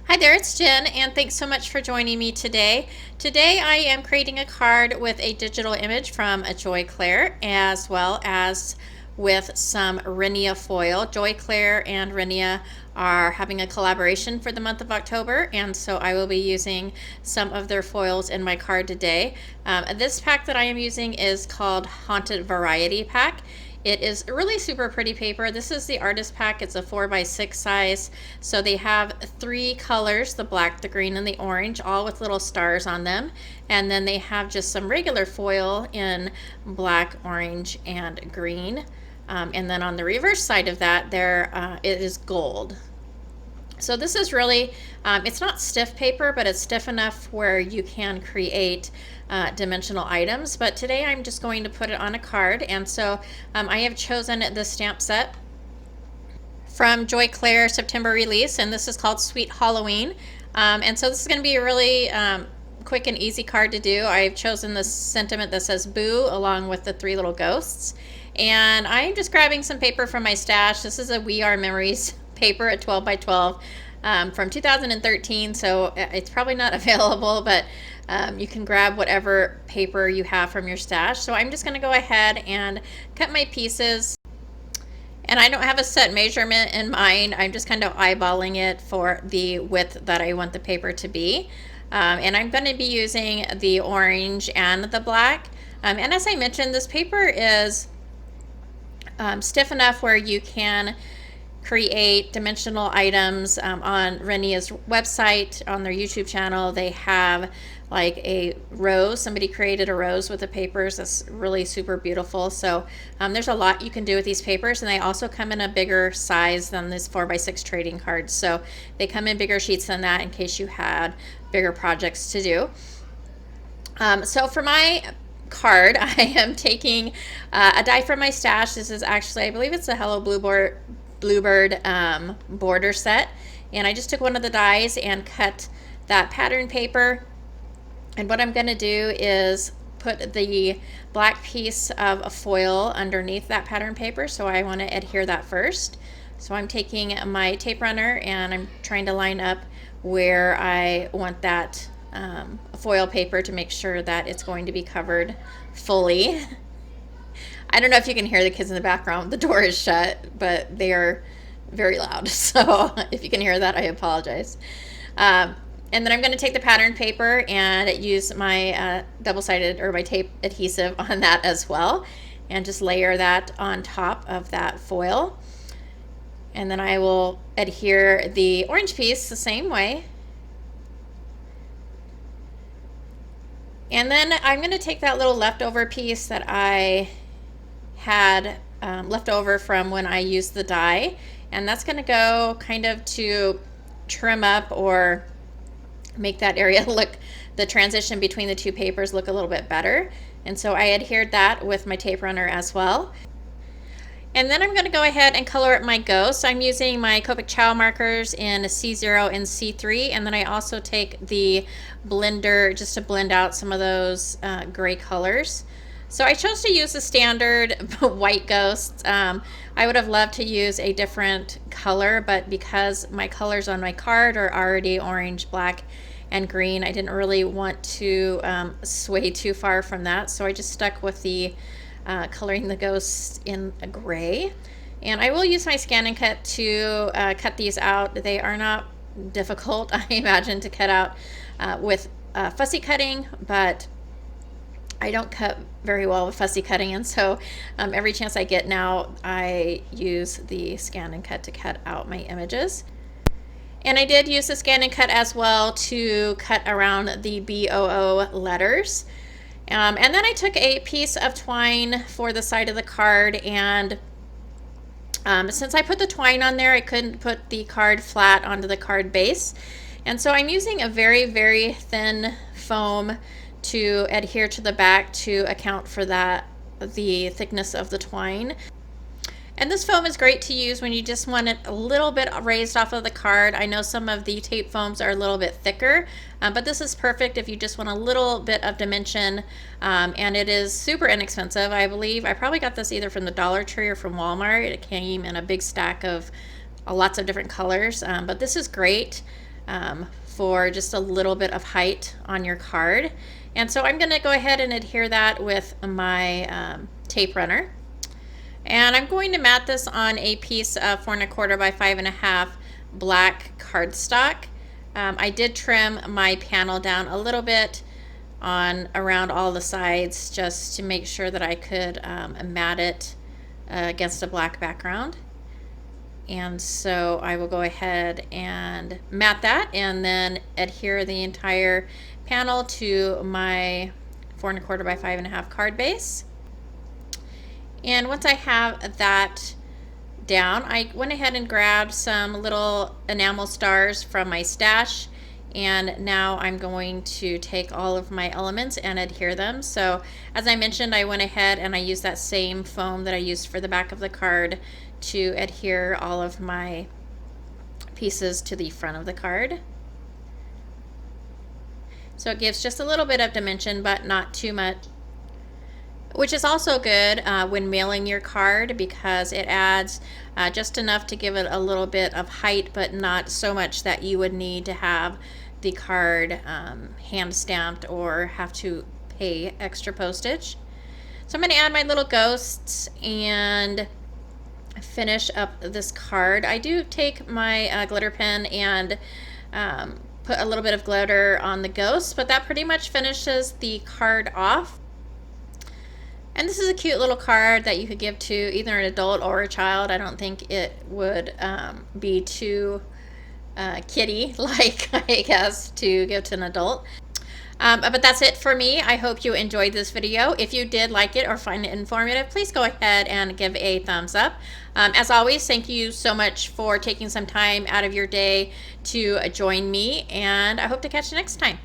Hi there, it's Jen, and thanks so much for joining me today. Today I am creating a card with a digital image from a Joy Clair, as well as with some Rinea Foil. Joy Clair and Rinea are having a collaboration for the month of October, and so I will be using some of their foils in my card today. This pack that I am using is called Haunted Variety Pack. It is really super pretty paper. This is the artist pack. It's a 4x6 size. So they have three colors, the black, the green, and the orange, all with little stars on them. And then they have just some regular foil in black, orange, and green. And then on the reverse side of that, it is gold. So this is really, it's not stiff paper, but it's stiff enough where you can create dimensional items. But today I'm just going to put it on a card. And so I have chosen the stamp set from Joy Clair September release, and this is called Sweet Halloween. And so this is going to be a really quick and easy card to do. I've chosen the sentiment that says boo along with the three little ghosts. And I'm just grabbing some paper from my stash. This is a We Are Memories paper at 12 by 12 from 2013, so it's probably not available, but you can grab whatever paper you have from your stash. So I'm just going to go ahead and cut my pieces. And I don't have a set measurement in mind. I'm just kind of eyeballing it for the width that I want the paper to be. And I'm going to be using the orange and the black. And as I mentioned, this paper is stiff enough where you can create dimensional items. On Rinea's website, on their YouTube channel, they have like a rose. Somebody created a rose with the papers. That's really super beautiful. So there's a lot you can do with these papers, and they also come in a bigger size than this 4x6 trading cards. So they come in bigger sheets than that in case you had bigger projects to do. So for my card, I am taking a die from my stash. This is actually, I believe it's a Hello Bluebird border set, and I just took one of the dies and cut that pattern paper. And what I'm going to do is put the black piece of a foil underneath that pattern paper, so I want to adhere that first. So I'm taking my tape runner and I'm trying to line up where I want that foil paper to make sure that it's going to be covered fully. I don't know if you can hear the kids in the background. The door is shut, but they are very loud. So if you can hear that, I apologize. And then I'm going to take the pattern paper and use my double-sided or my tape adhesive on that as well, and just layer that on top of that foil. And then I will adhere the orange piece the same way. And then I'm going to take that little leftover piece that I had left over from when I used the die, and that's going to go kind of to trim up or make that area look, the transition between the two papers look a little bit better. And so I adhered that with my tape runner as well. And then I'm going to go ahead and color up my ghost. I'm using my Copic Chow markers in C0 and C3, and then I also take the blender just to blend out some of those gray colors. So I chose to use the standard white ghosts. I would have loved to use a different color, but because my colors on my card are already orange, black, and green, I didn't really want to sway too far from that. So I just stuck with the coloring the ghosts in a gray. And I will use my scan and cut to cut these out. They are not difficult, I imagine, to cut out with fussy cutting, but I don't cut very well with fussy cutting, and so every chance I get now, I use the scan and cut to cut out my images. And I did use the scan and cut as well to cut around the BOO letters. And then I took a piece of twine for the side of the card, and since I put the twine on there, I couldn't put the card flat onto the card base. And so I'm using a very, very thin foam to adhere to the back to account for that, the thickness of the twine. And this foam is great to use when you just want it a little bit raised off of the card. I know some of the tape foams are a little bit thicker, but this is perfect if you just want a little bit of dimension, and it is super inexpensive. I believe I probably got this either from the Dollar Tree or from Walmart. It came in a big stack of lots of different colors, but this is great. for just a little bit of height on your card. And so I'm going to go ahead and adhere that with my tape runner. And I'm going to mat this on a piece of 4 1/4 by 5 1/2 black cardstock. I did trim my panel down a little bit on around all the sides just to make sure that I could mat it against a black background. And so I will go ahead and mat that and then adhere the entire panel to my 4 1/4 by 5 1/2 card base. And once I have that down, I went ahead and grabbed some little enamel stars from my stash, and now I'm going to take all of my elements and adhere them. So as I mentioned, I went ahead and I used that same foam that I used for the back of the card to adhere all of my pieces to the front of the card. So it gives just a little bit of dimension, but not too much, which is also good when mailing your card, because it adds just enough to give it a little bit of height, but not so much that you would need to have the card hand stamped or have to pay extra postage. So I'm going to add my little ghosts and finish up this card. I do take my glitter pen and put a little bit of glitter on the ghosts, but that pretty much finishes the card off. And this is a cute little card that you could give to either an adult or a child. I don't think it would be too kitty-like, I guess, to give to an adult. But that's it for me. I hope you enjoyed this video. If you did like it or find it informative, please go ahead and give a thumbs up. As always, thank you so much for taking some time out of your day to join me, and I hope to catch you next time.